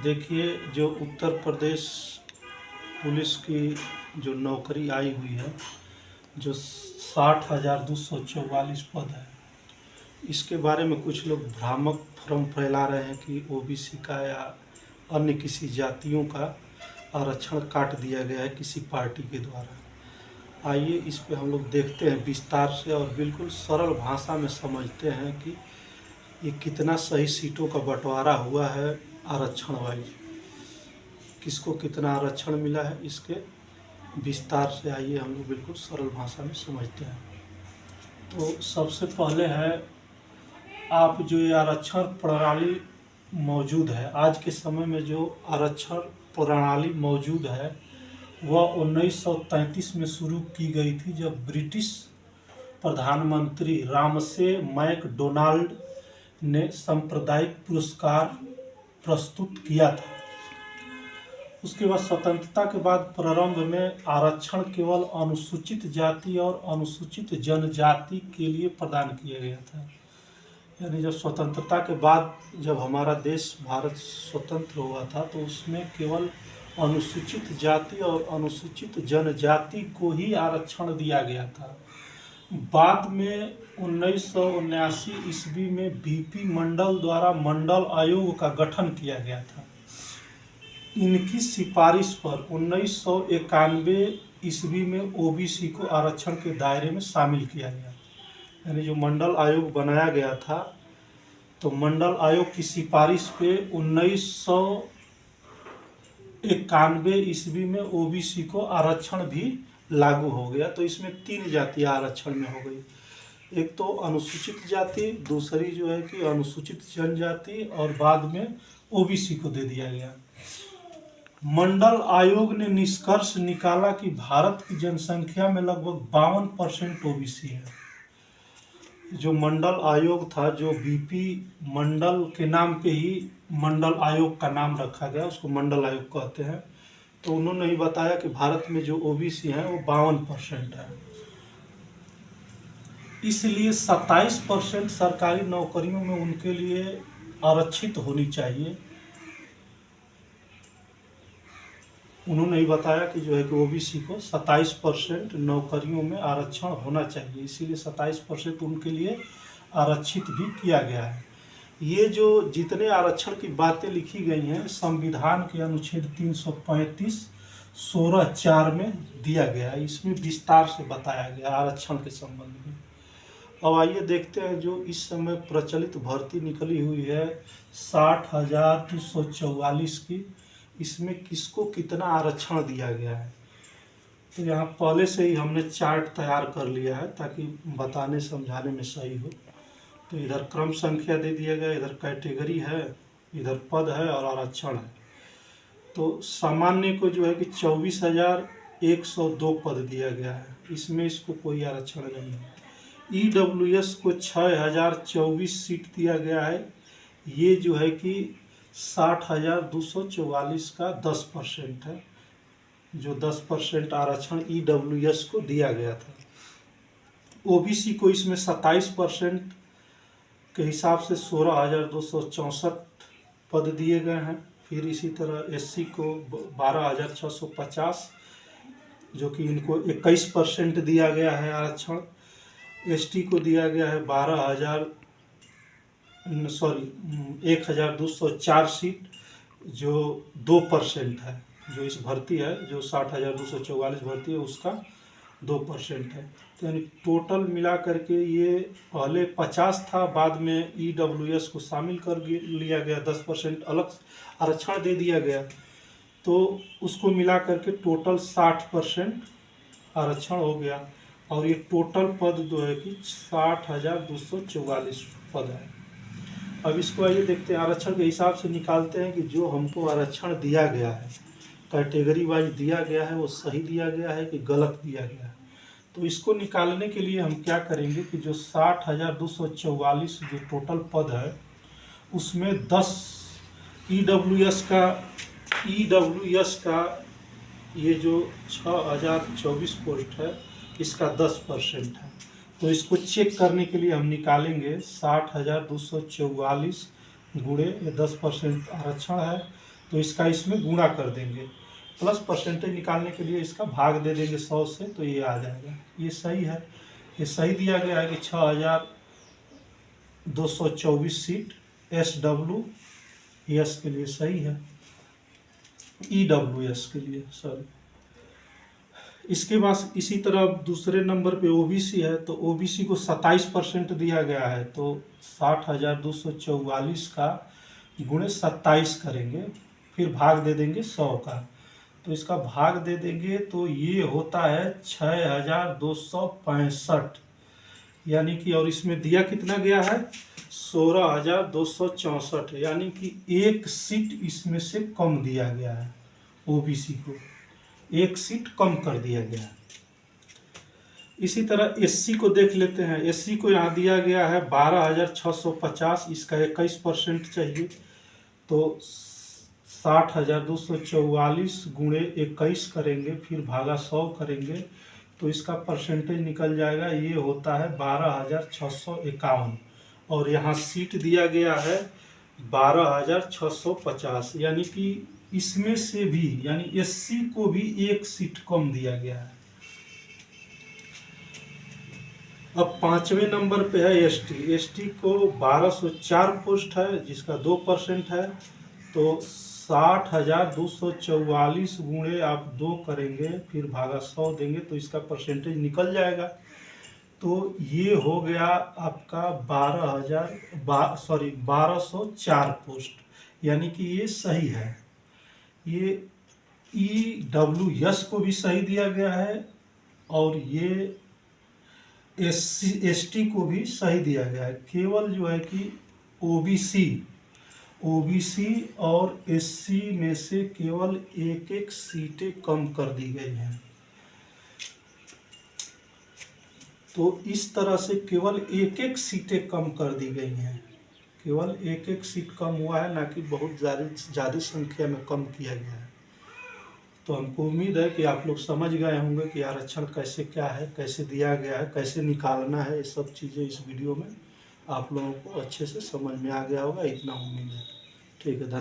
देखिए, जो उत्तर प्रदेश पुलिस की जो नौकरी आई हुई है, जो 60,244 पद है, इसके बारे में कुछ लोग भ्रामक भ्रम फैला रहे हैं कि ओबीसी का या अन्य किसी जातियों का आरक्षण काट दिया गया है किसी पार्टी के द्वारा। आइए इस पे हम लोग देखते हैं विस्तार से और बिल्कुल सरल भाषा में समझते हैं कि ये कितना सही सीटों का बंटवारा हुआ है आरक्षण वाइज, किसको कितना आरक्षण मिला है, इसके विस्तार से आइए हम लोग बिल्कुल सरल भाषा में समझते हैं। तो सबसे पहले है, आप जो ये आरक्षण प्रणाली मौजूद है, आज के समय में जो आरक्षण प्रणाली मौजूद है वह 1933 में शुरू की गई थी, जब ब्रिटिश प्रधानमंत्री रामसे मैकडोनाल्ड ने सांप्रदायिक पुरस्कार प्रस्तुत किया था। उसके बाद स्वतंत्रता के बाद प्रारंभ में आरक्षण केवल अनुसूचित जाति और अनुसूचित जनजाति के लिए प्रदान किया गया था। यानी जब स्वतंत्रता के बाद जब हमारा देश भारत स्वतंत्र हुआ था तो उसमें केवल अनुसूचित जाति और अनुसूचित जनजाति को ही आरक्षण दिया गया था। बाद में 1979 ईस्वी में बीपी मंडल द्वारा मंडल आयोग का गठन किया गया था। इनकी सिफारिश पर 1991 ईस्वी में ओबीसी को आरक्षण के दायरे में शामिल किया गया। यानी जो मंडल आयोग बनाया गया था, तो मंडल आयोग की सिफारिश पे 1991 ईस्वी में ओबीसी को आरक्षण भी लागू हो गया। तो इसमें 3 जातियाँ आरक्षण में हो गई, एक तो अनुसूचित जाति, दूसरी जो है कि अनुसूचित जनजाति, और बाद में ओबीसी को दे दिया गया। मंडल आयोग ने निष्कर्ष निकाला कि भारत की जनसंख्या में लगभग 52% ओबीसी है। जो मंडल आयोग था, जो बीपी मंडल के नाम पे ही मंडल आयोग का नाम रखा गया, उसको मंडल आयोग कहते हैं। तो उन्होंने ही बताया कि भारत में जो ओबीसी है वो 52% है। इसलिए 27% सरकारी नौकरियों में उनके लिए आरक्षित होनी चाहिए। उन्होंने ही बताया कि जो है कि ओबीसी को 27% नौकरियों में आरक्षण होना चाहिए, इसीलिए 27% उनके लिए आरक्षित भी किया गया है। ये जो जितने आरक्षण की बातें लिखी गई हैं, संविधान के अनुच्छेद 335 16(4) में दिया गया है। इसमें विस्तार से बताया गया आरक्षण के संबंध में। अब आइए देखते हैं, जो इस समय प्रचलित भर्ती निकली हुई है 60,244 की, इसमें किसको कितना आरक्षण दिया गया है। तो यहाँ पहले से ही हमने चार्ट तैयार कर लिया है ताकि बताने समझाने में सही हो। तो इधर क्रम संख्या दे दिया गया, इधर कैटेगरी है, इधर पद है और आरक्षण है। तो सामान्य को जो है कि 24,102 पद दिया गया है, इसमें इसको कोई आरक्षण नहीं है। ईडब्ल्यूएस को 6,024 सीट दिया गया है। ये जो है कि 60,244 का 10% है, जो 10% आरक्षण ईडब्ल्यूएस को दिया गया था। ओबीसी को इसमें 27% के हिसाब से 16,264 पद दिए गए हैं। फिर इसी तरह एससी को 12,650, जो कि इनको 21% दिया गया है आरक्षण। एसटी को दिया गया है 1,204 सीट, जो 2% है। जो इस भर्ती है, जो 60,244 भर्ती है, उसका 2% है। तो यानी टोटल मिला करके ये पहले 50 था, बाद में ईडब्ल्यूएस को शामिल कर लिया गया, 10% अलग आरक्षण दे दिया गया, तो उसको मिला करके टोटल 60% आरक्षण हो गया। और ये टोटल पद जो है कि 60,244 पद है। अब इसको आइए देखते हैं, आरक्षण के हिसाब से निकालते हैं कि जो हमको आरक्षण दिया गया है, कैटेगरी वाइज दिया गया है, वो सही दिया गया है कि गलत दिया गया है। तो इसको निकालने के लिए हम क्या करेंगे कि जो 60,244 जो टोटल पद है, उसमें 10 ईडब्ल्यूएस का ये जो 6,024 पोस्ट है, इसका 10% है। तो इसको चेक करने के लिए हम निकालेंगे 60,244 गुणे 10% आरक्षण है, तो इसका इसमें गुणा कर देंगे, प्लस परसेंटेज निकालने के लिए इसका भाग दे देंगे 100 से, तो ये आ जाएगा। ये सही है, ये सही दिया गया है कि 6224 सीट SWS के लिए सही है, EWS के लिए सॉरी। इसके बाद इसी तरह दूसरे नंबर पे OBC है, तो OBC को 27% दिया गया है, तो 60,244 का गुणे 27 करेंगे, फिर भाग दे देंगे 100 का, तो इसका भाग दे देंगे तो ये होता है 6265, यानी कि, और इसमें दिया कितना गया है 16,264, यानी कि एक सीट इसमें से कम दिया गया है, OBC को एक सीट कम कर दिया गया है। इसी तरह SC को देख लेते हैं। SC को यहाँ दिया गया है 12,650, इसका 21% चाहिए, तो 60,244 गुणे 21 करेंगे, फिर भागा 100 करेंगे, तो इसका परसेंटेज निकल जाएगा, ये होता है 12,651, और यहाँ सीट दिया गया है 12,650, यानी कि इसमें से भी, यानी SC को भी एक सीट कम दिया गया है। अब 5वें नंबर पे है ST को 1204 पोस्ट है, जिसका 2% है, तो 60,244 गुणे आप 2 करेंगे, फिर भागा 100 देंगे, तो इसका परसेंटेज निकल जाएगा, तो ये हो गया आपका 1204 पोस्ट, यानी कि ये सही है। ये EWS को भी सही दिया गया है, और ये ST को भी सही दिया गया है, केवल जो है कि OBC और SC में से केवल एक एक सीटें कम कर दी गई हैं। तो इस तरह से केवल एक एक सीटें कम कर दी गई हैं, केवल एक एक सीट कम हुआ है, ना कि बहुत ज़्यादा संख्या में कम किया गया है। तो हमको उम्मीद है कि आप लोग समझ गए होंगे कि आरक्षण कैसे क्या है, कैसे दिया गया है, कैसे निकालना है, ये सब चीज़ें इस वीडियो में आप लोगों को अच्छे से समझ में आ गया होगा, इतना उम्मीद है। ठीक है, धन्यवाद।